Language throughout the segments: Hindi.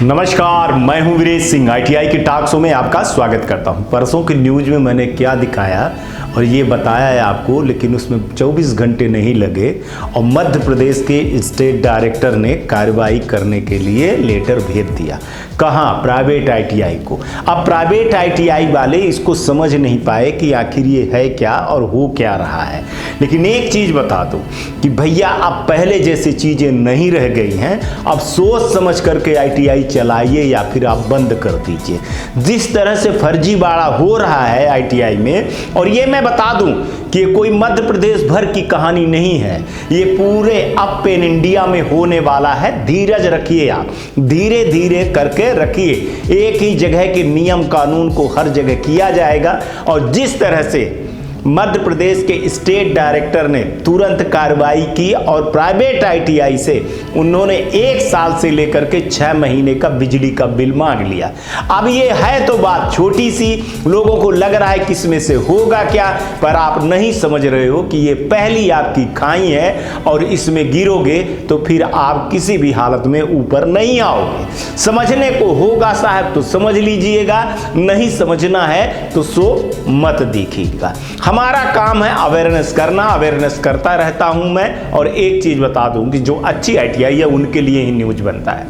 नमस्कार, मैं हूं वीरेश सिंह। आईटीआई की टॉक शो में आपका स्वागत करता हूं। परसों की न्यूज़ में मैंने क्या दिखाया और ये बताया है आपको, लेकिन उसमें 24 घंटे नहीं लगे और मध्य प्रदेश के स्टेट डायरेक्टर ने कार्रवाई करने के लिए लेटर भेज दिया। कहाँ? प्राइवेट आईटीआई को। अब प्राइवेट आईटीआई वाले इसको समझ नहीं पाए कि आखिर ये है क्या और हो क्या रहा है। लेकिन एक चीज़ बता दूं कि भैया अब पहले जैसी चीज़ें नहीं रह गई हैं। अब सोच समझ करके आईटीआई चलाइए या फिर आप बंद कर दीजिए। जिस तरह से फर्जीवाड़ा हो रहा है आईटीआई में, और ये मैं बता दूं कि ये कोई मध्य प्रदेश भर की कहानी नहीं है, ये पूरे अप पेन इंडिया में होने वाला है। धीरज रखिए, आप धीरे धीरे करके रखिए। एक ही जगह के नियम कानून को हर जगह किया जाएगा। और जिस तरह से मध्य प्रदेश के स्टेट डायरेक्टर ने तुरंत कार्रवाई की और प्राइवेट आईटीआई से उन्होंने 1 साल से लेकर के 6 महीने का बिजली का बिल मांग लिया। अब ये है तो बात छोटी सी, लोगों को लग रहा है कि इसमें से होगा क्या, पर आप नहीं समझ रहे हो कि ये पहली आपकी खाई है और इसमें गिरोगे तो फिर आप किसी भी हालत में ऊपर नहीं आओगे। समझने को होगा साहब तो समझ लीजिएगा, नहीं समझना है तो सो मत देखिएगा। हमारा काम है अवेयरनेस करना, अवेयरनेस करता रहता हूं मैं। और एक चीज बता दूं कि जो अच्छी आईटीआई है उनके लिए ही न्यूज बनता है।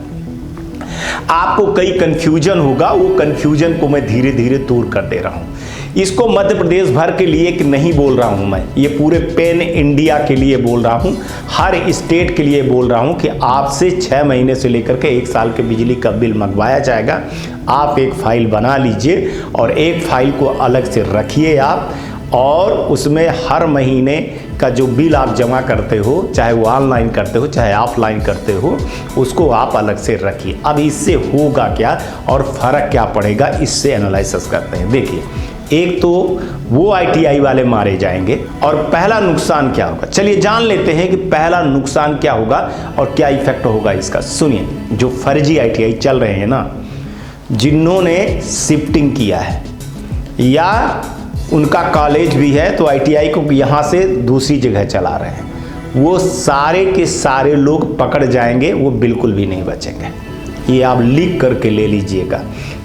आपको कई कंफ्यूजन होगा, वो कंफ्यूजन को मैं धीरे धीरे दूर कर दे रहा हूं। इसको मध्य प्रदेश भर के लिए कि नहीं बोल रहा हूं मैं, ये पूरे पेन इंडिया के लिए बोल रहा हूं, हर स्टेट के लिए बोल रहा हूं कि आपसे 6 महीने से लेकर के 1 साल के बिजली का बिल मंगवाया जाएगा। आप एक फाइल बना लीजिए और एक फाइल को अलग से रखिए आप, और उसमें हर महीने का जो बिल आप जमा करते हो, चाहे वो ऑनलाइन करते हो चाहे ऑफलाइन करते हो, उसको आप अलग से रखिए। अब इससे होगा क्या और फ़र्क क्या पड़ेगा, इससे एनालिसिस करते हैं। देखिए, एक तो वो आईटीआई वाले मारे जाएंगे और पहला नुकसान क्या होगा, चलिए जान लेते हैं कि पहला नुकसान क्या होगा और क्या इफेक्ट होगा इसका। सुनिए, जो फर्जी आईटीआई चल रहे हैं ना, जिन्होंने शिफ्टिंग किया है या उनका कॉलेज भी है तो आईटीआई को यहाँ से दूसरी जगह चला रहे हैं, वो सारे के सारे लोग पकड़ जाएंगे, वो बिल्कुल भी नहीं बचेंगे। ये आप लिख करके ले लीजिएगा,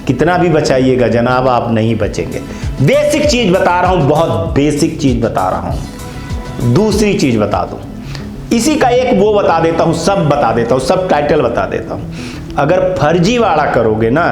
कितना भी बचाइएगा जनाब, आप नहीं बचेंगे। बेसिक चीज बता रहा हूं, बहुत बेसिक चीज बता रहा हूं। दूसरी चीज बता दूं, इसी का एक वो बता देता हूं, सब बता देता हूं, सब टाइटल बता देता हूं। अगर फर्जीवाड़ा करोगे ना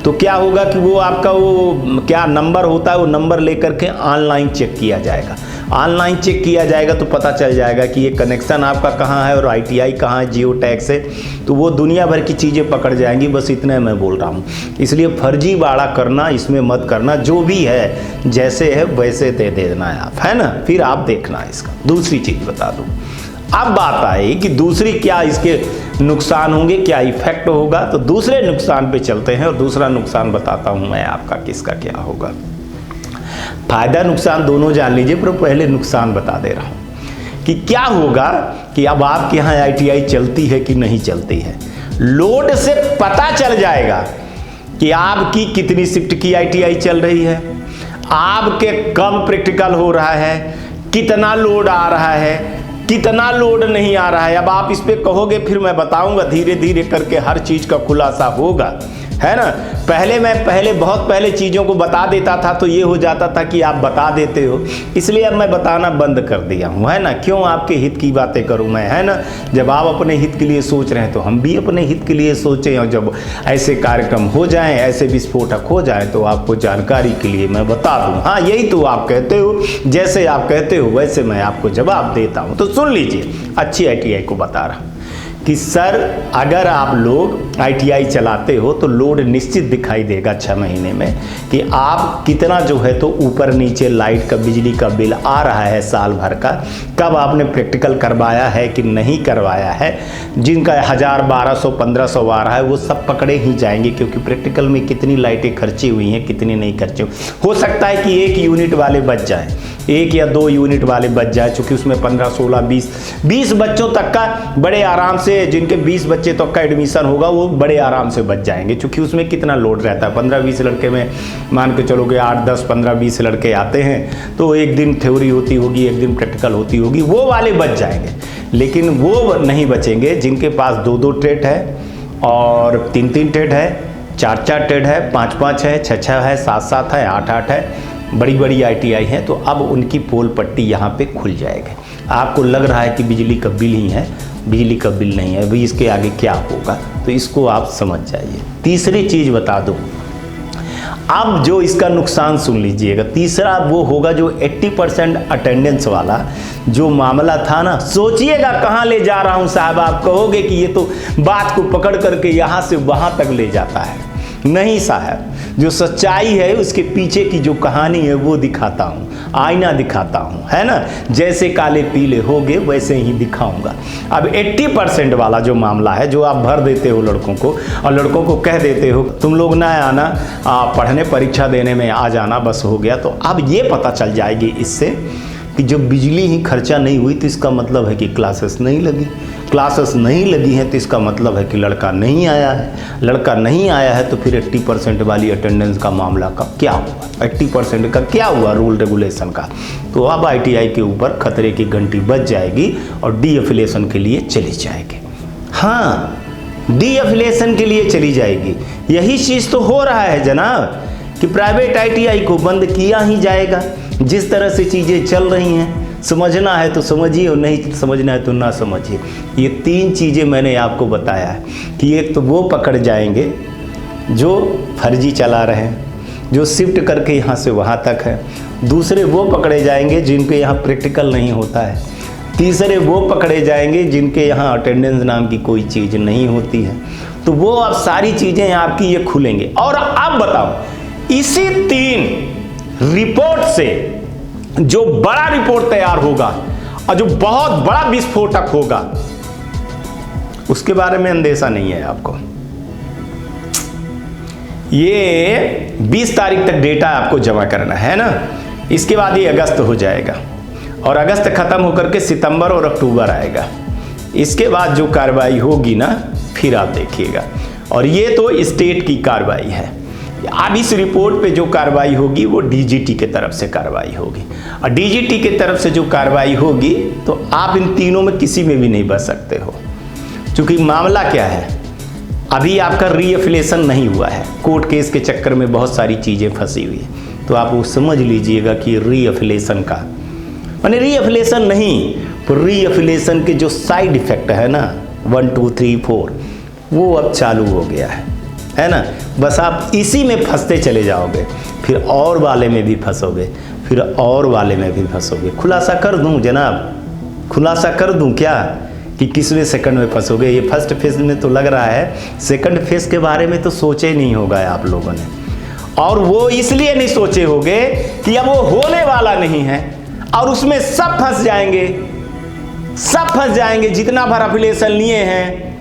तो क्या होगा कि वो आपका वो क्या नंबर होता है, वो नंबर लेकर के ऑनलाइन चेक किया जाएगा। ऑनलाइन चेक किया जाएगा तो पता चल जाएगा कि ये कनेक्शन आपका कहाँ है और आईटीआई कहाँ है, जियो टैक्स है, तो वो दुनिया भर की चीज़ें पकड़ जाएंगी। बस इतना मैं बोल रहा हूँ। इसलिए फर्जीवाड़ा करना इसमें मत करना, जो भी है जैसे है वैसे दे देना है आप, है ना, फिर आप देखना इसका। दूसरी चीज़ बता दूँ, अब बात आई कि दूसरी क्या इसके नुकसान होंगे, क्या इफेक्ट होगा। तो दूसरे नुकसान पे चलते हैं और दूसरा नुकसान बताता हूं मैं आपका किसका क्या होगा। फायदा नुकसान दोनों जान लीजिए, पर पहले नुकसान बता दे रहा हूं कि क्या होगा कि अब आपके यहाँ आईटीआई चलती है कि नहीं चलती है। लोड से पता चल जाएगा कि आपकी कितनी शिफ्ट की आईटीआई चल रही है, आपके कब प्रैक्टिकल हो रहा है, कितना लोड आ रहा है, कितना लोड नहीं आ रहा है। अब आप इस पे कहोगे, फिर मैं बताऊंगा, धीरे धीरे करके हर चीज का खुलासा होगा, है ना। मैं बहुत पहले चीज़ों को बता देता था तो ये हो जाता था कि आप बता देते हो, इसलिए अब मैं बताना बंद कर दिया हूँ, है ना। क्यों आपके हित की बातें करूँ मैं, है ना। जब आप अपने हित के लिए सोच रहे हैं तो हम भी अपने हित के लिए सोचें, और जब ऐसे कार्यक्रम हो जाएं, ऐसे विस्फोटक हो जाएं, तो आपको जानकारी के लिए मैं बता दूँ। हाँ, यही तो आप कहते हो, जैसे आप कहते हो वैसे मैं आपको जवाब देता हूँ। तो सुन लीजिए, अच्छी आईटीआई को बता रहा हूँ कि सर, अगर आप लोग आईटीआई चलाते हो तो लोड निश्चित दिखाई देगा 6 महीने में कि आप कितना जो है तो ऊपर नीचे लाइट का, बिजली का बिल आ रहा है साल भर का, कब आपने प्रैक्टिकल करवाया है कि नहीं करवाया है। जिनका 1000, 1200, 1500 आ रहा है वो सब पकड़े ही जाएंगे, क्योंकि प्रैक्टिकल में कितनी लाइटें खर्ची हुई हैं, कितनी नहीं खर्ची। हो सकता है कि 1 यूनिट वाले बच जाए, 1 या 2 यूनिट वाले बच जाए, चूँकि उसमें 15, 16, 20 बच्चों तक का बड़े आराम से, जिनके 20 बच्चे तक का एडमिशन होगा वो बड़े आराम से बच जाएंगे, क्योंकि उसमें कितना लोड रहता है। 15-20 लड़के में मान के चलोगे 8, 10, 15, 20 लड़के आते हैं, तो एक दिन थ्योरी होती होगी, एक दिन प्रैक्टिकल होती होगी, वो वाले बच जाएंगे। लेकिन वो नहीं बचेंगे जिनके पास 2-2 ट्रेट है और 3-3 टेड है, 4-4 टेड है, 5-5 है, 6-6 है, 7-7 है, 8-8 है, बड़ी बड़ी ITI हैं। तो अब उनकी पोल पट्टी यहाँ पे खुल जाएगी। आपको लग रहा है कि बिजली का बिल ही है, बिजली का बिल नहीं है, भाई इसके आगे क्या होगा, तो इसको आप समझ जाइए। तीसरी चीज़ बता दूँ, अब जो इसका नुकसान सुन लीजिएगा। तीसरा वो होगा जो 80% अटेंडेंस वाला जो मामला था ना, सोचिएगा कहाँ ले जा रहा हूँ साहब। आप कहोगे कि ये तो बात को पकड़ करके यहाँ से वहाँ तक ले जाता है। नहीं साहब, जो सच्चाई है उसके पीछे की जो कहानी है वो दिखाता हूँ, आईना दिखाता हूँ, है ना। जैसे काले पीले होगे वैसे ही दिखाऊंगा। अब 80% वाला जो मामला है, जो आप भर देते हो लड़कों को और लड़कों को कह देते हो तुम लोग ना आना, पढ़ने परीक्षा देने में आ जाना, बस हो गया। तो अब ये पता चल जाएगी इससे कि जब बिजली ही खर्चा नहीं हुई तो इसका मतलब है कि क्लासेस नहीं लगी। क्लासेस नहीं लगी हैं तो इसका मतलब है कि लड़का नहीं आया है। लड़का नहीं आया है तो फिर 80% वाली अटेंडेंस का मामला का क्या हुआ, 80% का क्या हुआ रूल रेगुलेशन का। तो अब ITI के ऊपर खतरे की घंटी बज जाएगी और डीएफिलेशन के लिए चली जाएगी। हाँ, डीएफिलेशन के लिए चली जाएगी। यही चीज़ तो हो रहा है जनाब कि प्राइवेट ITI को बंद किया ही जाएगा। जिस तरह से चीज़ें चल रही हैं, समझना है तो समझिए और नहीं समझना है तो ना समझिए। ये 3 चीज़ें मैंने आपको बताया है कि एक तो वो पकड़ जाएंगे जो फर्जी चला रहे हैं, जो शिफ्ट करके यहाँ से वहाँ तक है। दूसरे वो पकड़े जाएंगे जिनके यहाँ प्रैक्टिकल नहीं होता है। तीसरे वो पकड़े जाएंगे जिनके यहाँ अटेंडेंस नाम की कोई चीज़ नहीं होती है। तो वो अब सारी चीज़ें आपकी ये खुलेंगे। और अब बताओ, इसी 3 रिपोर्ट से जो बड़ा रिपोर्ट तैयार होगा और जो बहुत बड़ा विस्फोटक होगा, उसके बारे में अंदेशा नहीं है आपको। ये 20 तारीख तक डेटा आपको जमा करना है ना। इसके बाद ये अगस्त हो जाएगा और अगस्त खत्म होकर के सितंबर और अक्टूबर आएगा। इसके बाद जो कार्रवाई होगी ना, फिर आप देखिएगा। और ये तो स्टेट की कार्रवाई है। अब इस रिपोर्ट पे जो कार्रवाई होगी वो DGT के तरफ से कार्रवाई होगी। और DGT के तरफ से जो कार्रवाई होगी तो आप इन तीनों में किसी में भी नहीं बच सकते हो। क्योंकि मामला क्या है, अभी आपका रीएफिलेशन नहीं हुआ है। कोर्ट केस के चक्कर में बहुत सारी चीज़ें फंसी हुई है। तो आप वो समझ लीजिएगा कि रीएफिलेशन का माने रीएफिलेशन नहीं, तो रीएफिलेशन के जो साइड इफेक्ट है ना 1 2 3 4 वो अब चालू हो गया है ना। बस आप इसी में फंसते चले जाओगे, फिर और वाले में भी फंसोगे, फिर और वाले में भी फंसोगे। खुलासा कर दूं जनाब, खुलासा कर दूं क्या कि किसवें सेकंड में फंसोगे। ये फर्स्ट फेज में तो लग रहा है, सेकंड फेज के बारे में तो सोचे ही नहीं होगा आप लोगों ने। और वो इसलिए नहीं सोचे होंगे कि अब वो होने वाला नहीं है और उसमें सब फंस जाएंगे, सब फंस जाएंगे जितना भर एफिलिएशन लिए हैं।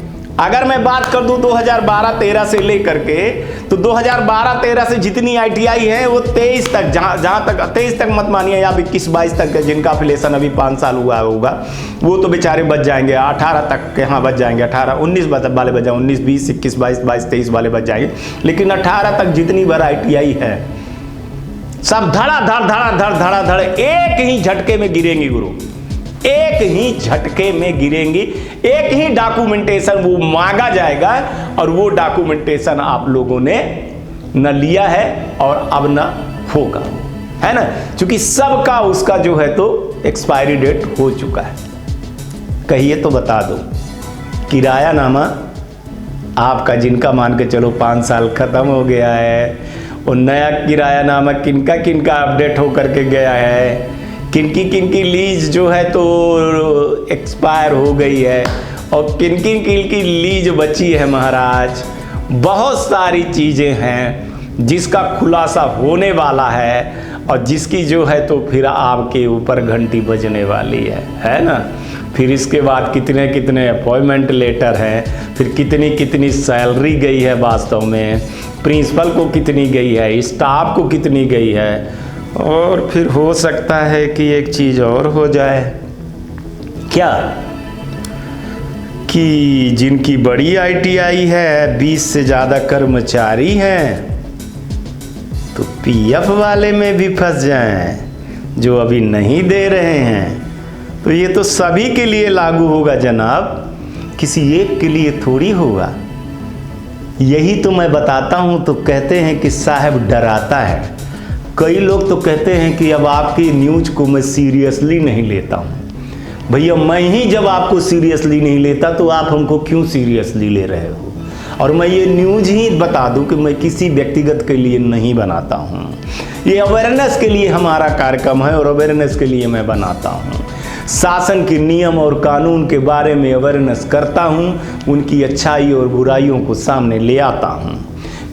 अगर मैं बात कर दूं 2012-13 से लेकर के, तो 2012-13 से जितनी ITI है वो 23 तक, जहाँ तक 23 तक मत मानिए, या 21-22 तक जिनका एफिलिएशन अभी 5 साल हुआ होगा वो तो बेचारे बच जाएंगे। 18 तक यहाँ बच जाएंगे, 18 19 वाले बच जाएंगे, 19 20 21 22 22 23 वाले बच जाएंगे। लेकिन 18 तक जितनी बार ITI है सब धड़ एक ही झटके में गिरेंगी गुरु, एक ही झटके में गिरेंगी। एक ही डॉक्यूमेंटेशन वो मांगा जाएगा और वो डॉक्यूमेंटेशन आप लोगों ने न लिया है और अब न होगा, है ना। क्योंकि सबका उसका जो है तो एक्सपायरी डेट हो चुका है। कहिए तो बता दो, किराया नामा आपका जिनका मान के चलो 5 साल खत्म हो गया है, और नया किराया नामा किनका किनका अपडेट हो करके गया है, किनकी लीज जो है तो एक्सपायर हो गई है, और किनकी लीज बची है महाराज। बहुत सारी चीज़ें हैं जिसका खुलासा होने वाला है और जिसकी जो है तो फिर आपके ऊपर घंटी बजने वाली है ना। फिर इसके बाद कितने कितने अपॉइंटमेंट लेटर हैं, फिर कितनी कितनी सैलरी गई है वास्तव में, प्रिंसिपल को कितनी गई है, स्टाफ को कितनी गई है। और फिर हो सकता है कि एक चीज़ और हो जाए, क्या कि जिनकी बड़ी ITI है, 20 से ज़्यादा कर्मचारी हैं, तो PF वाले में भी फंस जाएं जो अभी नहीं दे रहे हैं। तो ये तो सभी के लिए लागू होगा जनाब, किसी एक के लिए थोड़ी होगा। यही तो मैं बताता हूँ, तो कहते हैं कि साहब डराता है। कई लोग तो कहते हैं कि अब आपकी न्यूज को मैं सीरियसली नहीं लेता हूँ। भैया मैं ही जब आपको सीरियसली नहीं लेता तो आप हमको क्यों सीरियसली ले रहे हो? और मैं ये न्यूज ही बता दूं कि मैं किसी व्यक्तिगत के लिए नहीं बनाता हूँ, ये अवेयरनेस के लिए हमारा कार्यक्रम है और अवेयरनेस के लिए मैं बनाता हूँ। शासन के नियम और कानून के बारे में अवेयरनेस करता हूँ, उनकी अच्छाई और बुराइयों को सामने ले आता हूँ।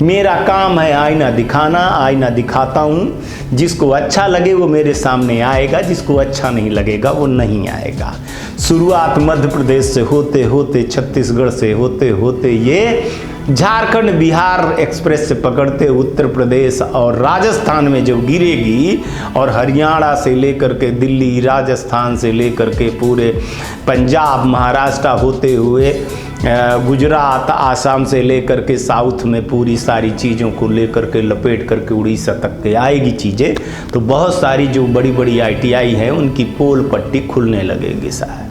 मेरा काम है आईना दिखाना, आईना दिखाता हूँ। जिसको अच्छा लगे वो मेरे सामने आएगा, जिसको अच्छा नहीं लगेगा वो नहीं आएगा। शुरुआत मध्य प्रदेश से होते होते, छत्तीसगढ़ से होते होते, ये झारखंड बिहार एक्सप्रेस से पकड़ते उत्तर प्रदेश और राजस्थान में जो गिरेगी, और हरियाणा से लेकर के दिल्ली, राजस्थान से लेकर के पूरे पंजाब महाराष्ट्र होते हुए गुजरात, आसाम से लेकर के साउथ में पूरी सारी चीज़ों को लेकर के लपेट करके उड़ीसा तक के आएगी चीज़ें, तो बहुत सारी जो बड़ी बड़ी ITI है उनकी पोल पट्टी खुलने लगेगी साहब।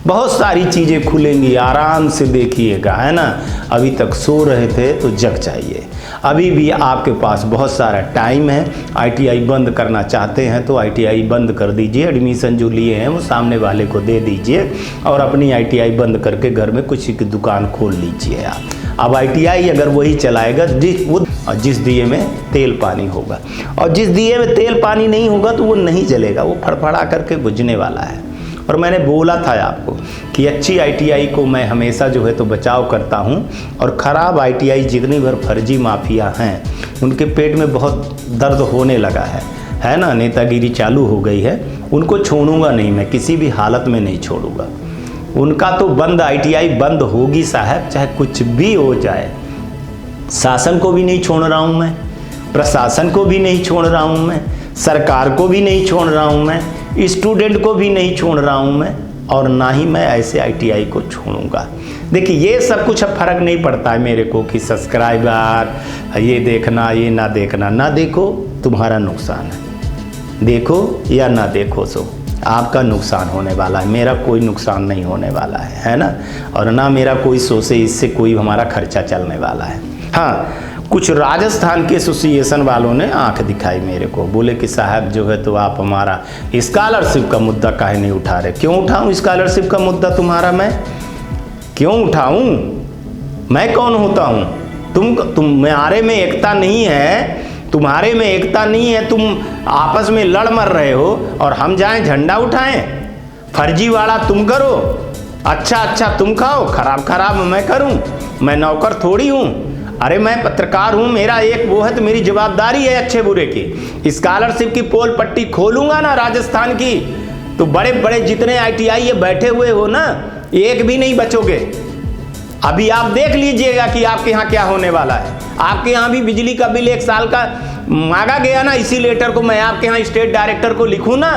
बहुत सारी चीज़ें खुलेंगी, आराम से देखिएगा, है ना। अभी तक सो रहे थे तो जग चाहिए, अभी भी आपके पास बहुत सारा टाइम है। ITI बंद करना चाहते हैं तो ITI बंद कर दीजिए, एडमिशन जो लिए हैं वो सामने वाले को दे दीजिए और अपनी ITI बंद करके घर में कुछ की दुकान खोल लीजिए आप। अब ITI अगर वही चलाएगा जिस दिए में तेल पानी होगा, और जिस दिए में तेल पानी नहीं होगा तो वो नहीं जलेगा, वो फड़फड़ा करके बुझने वाला है। और मैंने बोला था आपको कि अच्छी ITI को मैं हमेशा जो है तो बचाव करता हूं, और ख़राब ITI जितनी भर फर्जी माफिया हैं उनके पेट में बहुत दर्द होने लगा है ना। नेतागिरी चालू हो गई है, उनको छोड़ूंगा नहीं मैं, किसी भी हालत में नहीं छोड़ूंगा उनका। तो बंद ITI बंद होगी साहब, चाहे कुछ भी हो जाए। शासन को भी नहीं छोड़ रहा हूँ मैं, प्रशासन को भी नहीं छोड़ रहा हूँ मैं, सरकार को भी नहीं छोड़ रहा हूँ मैं, स्टूडेंट को भी नहीं छोड़ रहा हूँ मैं, और ना ही मैं ऐसे ITI को छोड़ूंगा। देखिए ये सब कुछ अब फर्क नहीं पड़ता है मेरे को कि सब्सक्राइबर ये देखना ये ना देखना, ना देखो तुम्हारा नुकसान है, देखो या ना देखो सो आपका नुकसान होने वाला है, मेरा कोई नुकसान नहीं होने वाला है ना। और ना मेरा कोई सोचे इससे कोई हमारा खर्चा चलने वाला है। हाँ, कुछ राजस्थान के एसोसिएशन वालों ने आंख दिखाई मेरे को, बोले कि साहब जो है तो आप हमारा स्कॉलरशिप का मुद्दा काहे नहीं उठा रहे। क्यों उठाऊं स्कॉलरशिप का मुद्दा तुम्हारा, मैं क्यों उठाऊं? मैं कौन होता हूं? तुम्हारे में एकता नहीं है, तुम्हारे में एकता नहीं है, तुम आपस में लड़ मर रहे हो और हम जाएं झंडा उठाएं? फर्जी वाला तुम करो, अच्छा तुम खाओ, खराब मैं करूं? मैं नौकर थोड़ी हूं। अरे मैं पत्रकार हूं, मेरा एक वो है तो मेरी जवाबदारी है अच्छे बुरे की। स्कॉलरशिप की पोल पट्टी खोलूंगा ना राजस्थान की, तो बड़े बड़े जितने ITI ये बैठे हुए हो ना, एक भी नहीं बचोगे। अभी आप देख लीजिएगा कि आपके यहाँ क्या होने वाला है। आपके यहाँ भी बिजली का बिल 1 साल का मांगा गया ना, इसी लेटर को मैं आपके यहाँ स्टेट डायरेक्टर को लिखूं ना,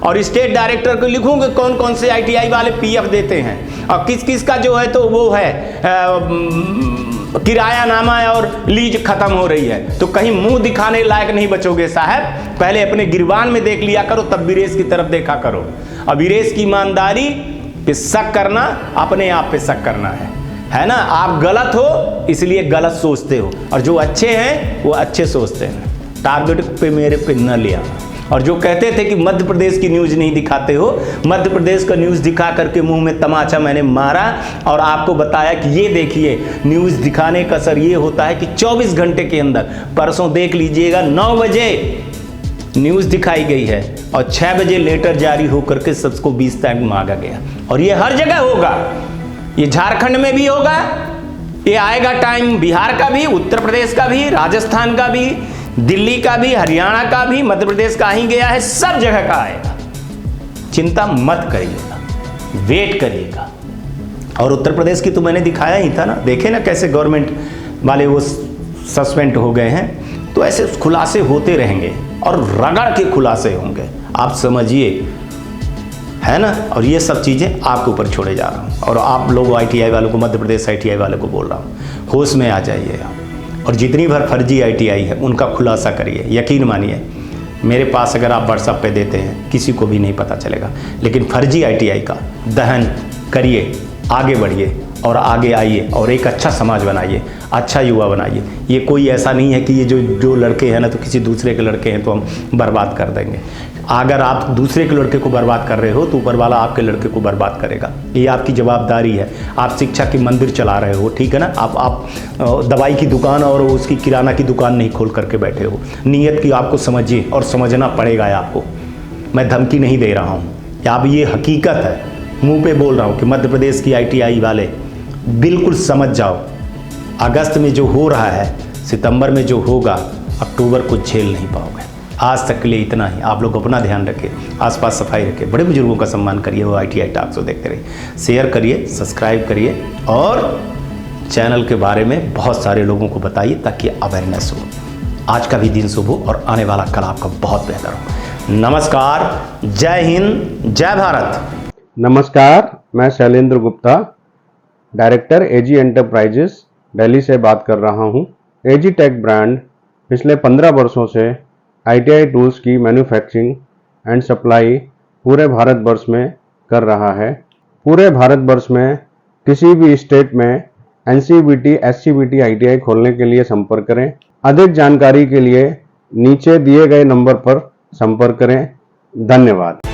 और स्टेट डायरेक्टर को लिखूं कि कौन कौन से ITI वाले PF देते हैं और किस किस का जो है तो वो है किराया नामा है और लीज खत्म हो रही है। तो कहीं मुंह दिखाने लायक नहीं बचोगे साहब। पहले अपने गिरबान में देख लिया करो, तब विरेश की तरफ देखा करो। अब विरेश की ईमानदारी पे शक करना, अपने आप पे शक करना है ना। आप गलत हो इसलिए गलत सोचते हो, और जो अच्छे हैं वो अच्छे सोचते हैं। टारगेट पे मेरे पे न लिया। और जो कहते थे कि मध्य प्रदेश की न्यूज़ नहीं दिखाते हो, मध्य प्रदेश का न्यूज़ दिखा करके मुंह में तमाचा मैंने मारा और आपको बताया कि ये देखिए न्यूज़ दिखाने का असर ये होता है कि 24 घंटे के अंदर, परसों देख लीजिएगा 9 बजे न्यूज़ दिखाई गई है और 6 बजे लेटर जारी होकर के सबको 20 तारीख मांगा गया। और ये हर जगह होगा, ये झारखंड में भी होगा, ये आएगा टाइम बिहार का भी, उत्तर प्रदेश का भी, राजस्थान का भी, दिल्ली का भी, हरियाणा का भी, मध्य प्रदेश का ही गया है, सब जगह का आएगा। चिंता मत करिएगा, वेट करिएगा। और उत्तर प्रदेश की तो मैंने दिखाया ही था ना, देखे ना कैसे गवर्नमेंट वाले वो सस्पेंड हो गए हैं। तो ऐसे खुलासे होते रहेंगे और रगड़ के खुलासे होंगे, आप समझिए, है ना। और ये सब चीज़ें आपके ऊपर छोड़े जा रहा हूँ। और आप लोग ITI वालों को, मध्य प्रदेश ITI वालों को बोल रहा हूँ, होश में आ जाइएगा और जितनी भर फर्जी ITI है उनका खुलासा करिए। यकीन मानिए, मेरे पास अगर आप व्हाट्सएप पे देते हैं किसी को भी नहीं पता चलेगा, लेकिन फर्जी ITI का दहन करिए, आगे बढ़िए और आगे आइए और एक अच्छा समाज बनाइए, अच्छा युवा बनाइए। ये कोई ऐसा नहीं है कि ये जो लड़के हैं ना तो किसी दूसरे के लड़के हैं तो हम बर्बाद कर देंगे। अगर आप दूसरे के लड़के को बर्बाद कर रहे हो तो ऊपर वाला आपके लड़के को बर्बाद करेगा। ये आपकी जवाबदारी है। आप शिक्षा की मंदिर चला रहे हो, ठीक है ना, आप दवाई की दुकान और उसकी किराना की दुकान नहीं खोल करके बैठे हो। नीयत की आपको समझिए और समझना पड़ेगा आपको। मैं धमकी नहीं दे रहा हूँ, अब ये हकीकत है, मुंह पे बोल रहा हूँ कि मध्य प्रदेश की ITI वाले बिल्कुल समझ जाओ। अगस्त में जो हो रहा है, सितंबर में जो होगा, अक्टूबर को झेल नहीं पाओगे। आज तक के लिए इतना ही। आप लोग अपना ध्यान रखें, आसपास सफाई रखें, बड़े बुजुर्गों का सम्मान करिए, वो ITI टॉक्स को देखते रहिए, शेयर करिए, सब्सक्राइब करिए और चैनल के बारे में बहुत सारे लोगों को बताइए ताकि अवेयरनेस हो। आज का भी दिन शुभ हो और आने वाला कल आपका बहुत बेहतर हो। नमस्कार, जय हिंद, जय भारत। नमस्कार, मैं Shailendra Gupta, director AG enterprises Delhi से बात कर रहा हूं। AG टेक ब्रांड पिछले 15 वर्षों से ITI टूल्स की मैन्युफैक्चरिंग एंड सप्लाई पूरे भारतवर्ष में कर रहा है। पूरे भारतवर्ष में किसी भी स्टेट में NCVT, SCVT ITI खोलने के लिए संपर्क करें। अधिक जानकारी के लिए नीचे दिए गए नंबर पर संपर्क करें। धन्यवाद।